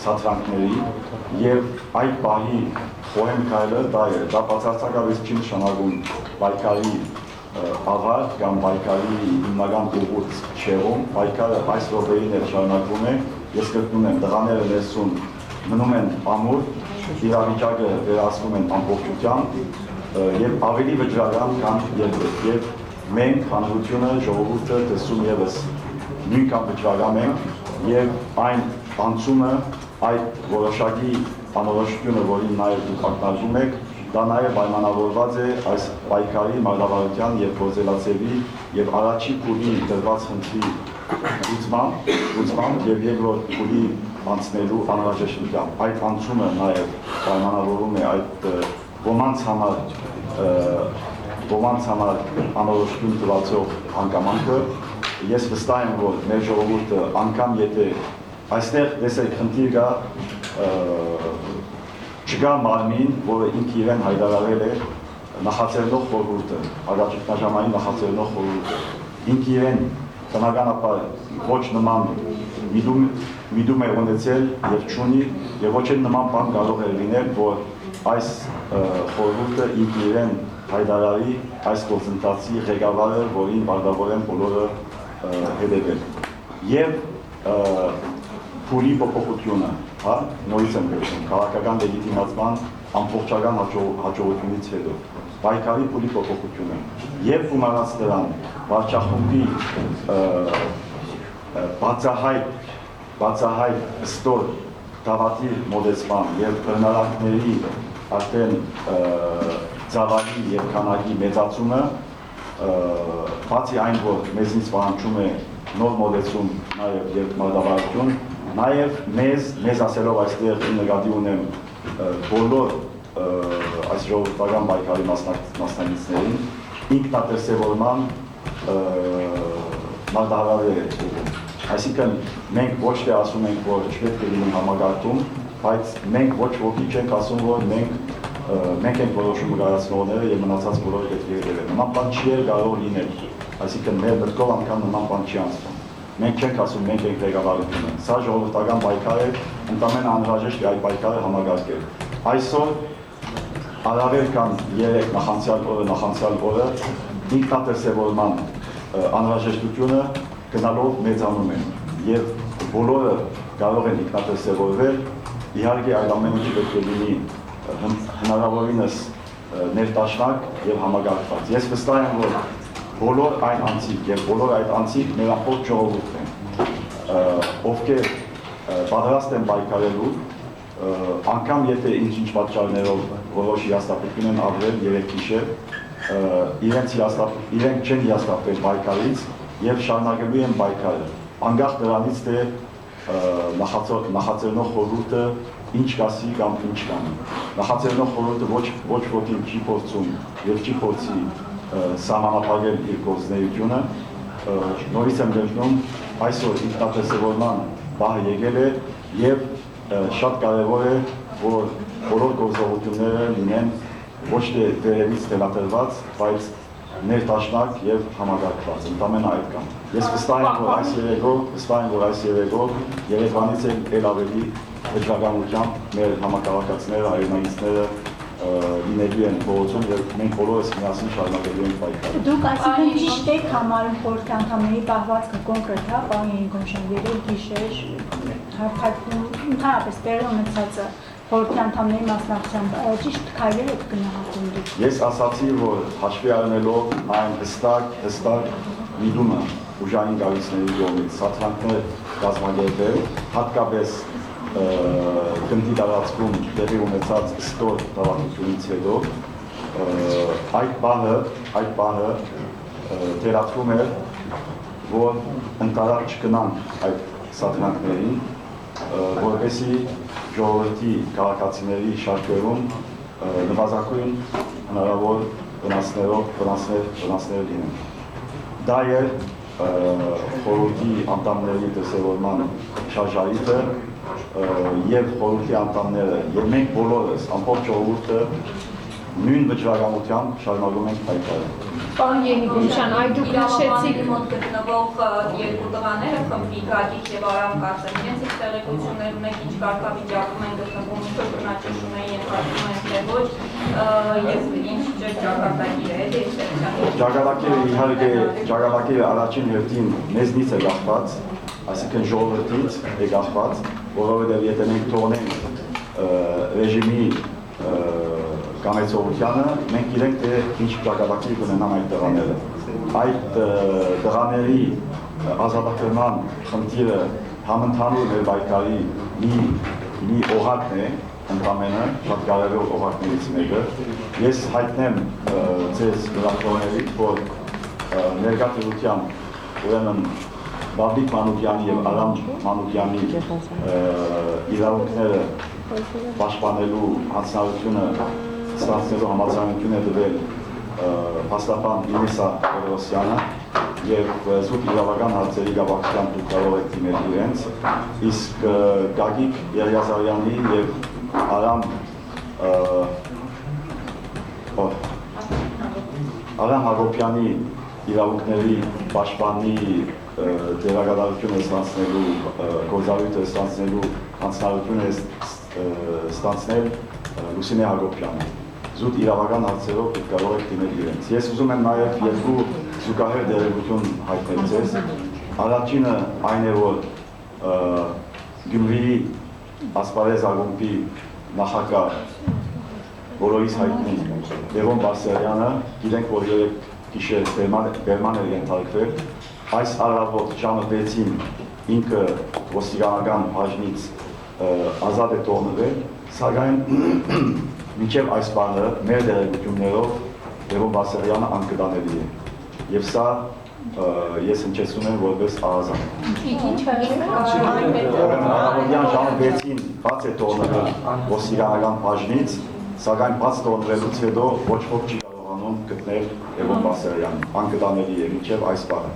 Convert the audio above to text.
սատրանքների եւ այդ պահի խոհեմ քայլը դա է, դա բացարձակապես չի նշանակում պայքարի աղար կամ պայքարի հիմնական ուղուց չեղում, պայքարը այս րոպեին էլ շարունակվում է, ես կրկնում եմ, տղաները ներսում մնում են ամուր, իրավիճակը վերահսկում են ամբողջության եւ ավելի վճռական քան երբեք եւ մենք հանրությունը ժողովուրդը տեսում եւս նույնքան վճռական ենք եւ այն անցումը այդ որոշակի անորոշությունը, որին նաեւ դուք ակնարկում եք, դա նաեւ պայմանավորված է այս պայքարի մարտավարության եւ գործելացեվի եւ առաջի փուլի դրված խնդրի լուծմամբ եւ երկրորդ փուլի անցնելու անհրաժեշտությամբ։ Այդ անցումը նաեւ պայմանավորում է այդ ոմանց համար անորոշություն տվացող հանգամանքը։ Ես վստահ եմ, որ մեր ժողովուրդը անգամ եթե այստեղ տեսեք խնդիր կա, չկա մարմին, որը ինքը իրեն հայտարարել է նախաձեռնող խորհուրդը, առաջիկնաժամային նախաձեռնող խորհուրդը, ինքը իրեն բնականաբար ոչ նման միտում է ունեցել եւ չունի եւ ոչ էլ նման բան կարող է լինել, որ այս խորհուրդը ինքը իրեն հայտարարի այս գործընթացի ղեկավարը, որին բարդավոր են բոլորը հետևել։ Եվ փուլի փոփոխությունը, հա, նորից եմ գրում, քաղաքական լեգիտիմացման ամբողջական հաջողությունից հետո, պայքարի փուլի փոփոխությունը եւ գումարած դրան վարչախումբի բացահայտ ստոր դավատի մոտեցման եւ բռնարանքների արդեն ծավալի եւ քանակի մեծացումը, բացի այն, որ մեզնից պահանջում է նոր մոտեցում նաեւ եւ մարտավարություն, նաեւ մեզ ասելով այստեղ նկատի ունեմ բոլոր այս ժողովրդական պայքարի մասնակիցներին ինքնատեսևորման մարտահրավեր է ուղղում։ Այսինքն մենք ոչ թե ասում ենք, որ չպետք է լինի համագարկում, բայց մենք ոչ ոքի չենք ասում, որ մենք ենք որոշումը կայացնողները եւ մնացած բոլորը պետք է հետևեն։ Նման բան չի կարող լինել, այսինքն մեր մտքով անգամ նման բան չի անցնում։ Մենք չենք ասում, մենք ենք ղեկավարությունը։ Սա ժողովրդական պայքար է, ընդամենը անհրաժեշտ է այդ պայքարը համագարկել։ Այսօր առավել քան 3 նախանցյալ օրը ինքնատեսևորման անհրաժեշտությունը գնալով մեծանում է եւ բոլորը կարող են ինքնատեսևորվել, իհարկե այդ ամեն ինչը պետք է լինի հնարավորինս ներդաշնակ եւ համագարկված։ Ես վստահ եմ, որ բոլոր այն անձիկ եւ բոլոր այդ անձիկ մեր ամբողջ ժողովուրդն են, ովքեր պատրաստ են պայքարելու, անգամ եթե ինչ-ինչ պատճառներով որոշ հիասթափություն են ապրել երեք գիշեր, իրենք չեն հիասթափվել պայքարից եւ շարունակելու են պայքարը։ Անկախ դրանից թե նախաձեռնող խորհուրդը ինչ կասի կամ ինչ կանի։ Նախաձեռնող խորհուրդը ոչ ոքին չի փորձում եւ չի փորձի սահմանափակել իր գործունեությունը, նորից եմ գրում, այսօր ինքնատեսևորման պահը եկել է եւ շատ կարեւոր է, որ բոլոր գործողությունները լինեն ոչ թե վերևից թելադրված, բայց ներդաշնակ եւ համագարկված, ընդամենը այդ կան։ Ես վստահ եմ, որ այս երեկո Երևանից էլ ավելի վճռականությամբ մեր համակարգացիները, հայրենիքները լինելու են փողոցում եւ մենք բոլորս միասին շարունակելու ենք պայքարը։ Դուք այսինքն ճիշտ եք համարում խորհրդի անդամների պահվածքը կոնկրետ, հա, պարոն Երիկոմյան, երեք գիշեր հարթակում ընդհանրապես տեղի ունեցածը խորհրդի անդամների մասնակցությամբ ճիշտ քայլեր եք գնահատում դուք։ Ես ասացի, որ հաշվի առնելով այն հստակ միտումը ուժային գաղութների կողմից սատրանքներ կազմակերպել, հատկապես գնդի տարածքում տեղի ունեցած ստոր դավանությունից հետո այդ բանը թերացվում է, որ ընկալած չգնանք այդ սատրանքներին, որպեսզի ժողովրդի քաղաքացիների շարքերում նվազագույն հնարավոր վնասներ լինեն։ Դա է խորհրդի անդամների դրսևորման շարժարիթը եւ խորհրդի անդամները եւ մենք բոլորս ամբողջ ժողովուրդը նույն վճռականությամբ շարունակում ենք պայքարել։ Պարոն Ենիկոյան, այ դուք նշեցիք մոտ գտնվող երկու տղաները, Խմբի Գագիկ եւ Արամ Կարծեն, իրենց ինչ տեղեկություններ ունեք, ինչ կարգավիճակում են գտնվում, ինչ բնաճնշում են ենթարկվում են, թե ոչ, եւ ինչ ճակատագիր է դեպքերից։ Ճակատագիրը իհարկե ճակատագիրը առաջին հերթին մեզնից է կախված, այսինքն ժողովրդից է կախված, որովհետեւ եթե մենք թողնենք ռեժիմի կամեցողությանը, մենք իրենք թե ինչ ճակատագիր կունենան այդ տղաները։ Այդ տղաների ազատագրման խնդիրը համընդհանուր մեր պայքարի մի օղակն է, ընդամենը շատ կարևոր օղակներից մեկը։ Ես հայտնեմ ձեզ լրատվողներին, որ ներկա տիրությամբ ուրեմն Բաբիկ Մանուկյանի եւ Արամ Մանուկյանի իրավունքները պաշտպանելու հանձնարարությունը ստանձնելու համաձայնություն է տվել փաստաբան Ինեսա Պողոսյանը եւ զուտ իրավական հարցերի գավակցության դուք կարող եք դիմել իրենց, իսկ Գագիկ Եղիազարյանի եւ Արամ Հակոբյանի իրավունքների պաշտպանի դերակատարությունը ստանձնելու գործառույթը ստանձնելու հանձնարարությունը ստանձնել Լուսինե Հակոբյանը։ Զուտ իրավական հարցերով դուք կարող եք դիմել իրենց։ Ես ուզում եմ նաև երկու զուգահեռ դերակատարություն հայտնել ձեզ։ Առաջինը այն է, որ Գյումրիի ասպարեզ ակումբի նախագահ բոլորիս հայտնի Լևոն Բարսեղյանը, գիտենք, որ երեք գիշեր բերման էր ենթարկվել, այս առավոտ ժամը 6-ին ինքը ոստիկանական բաժնից ազատ է թողնվել, սակայն մինչև այս բանը մեր դերակատարություններով Լևոն Բարսեղյանը անկդանելի է։ Եվ սա ես հնչեցնում եմ որպես ահազանգ։ Առավոտյան ժամը 6-ին բաց է թողնվել ոստիկանական բաժնից, սակայն բաց թողնվելուց հետո ոչ ոք չի կարողանում գտնել Լևոն Բարսեղյանին, անկդանելի է մինչև այս բանը։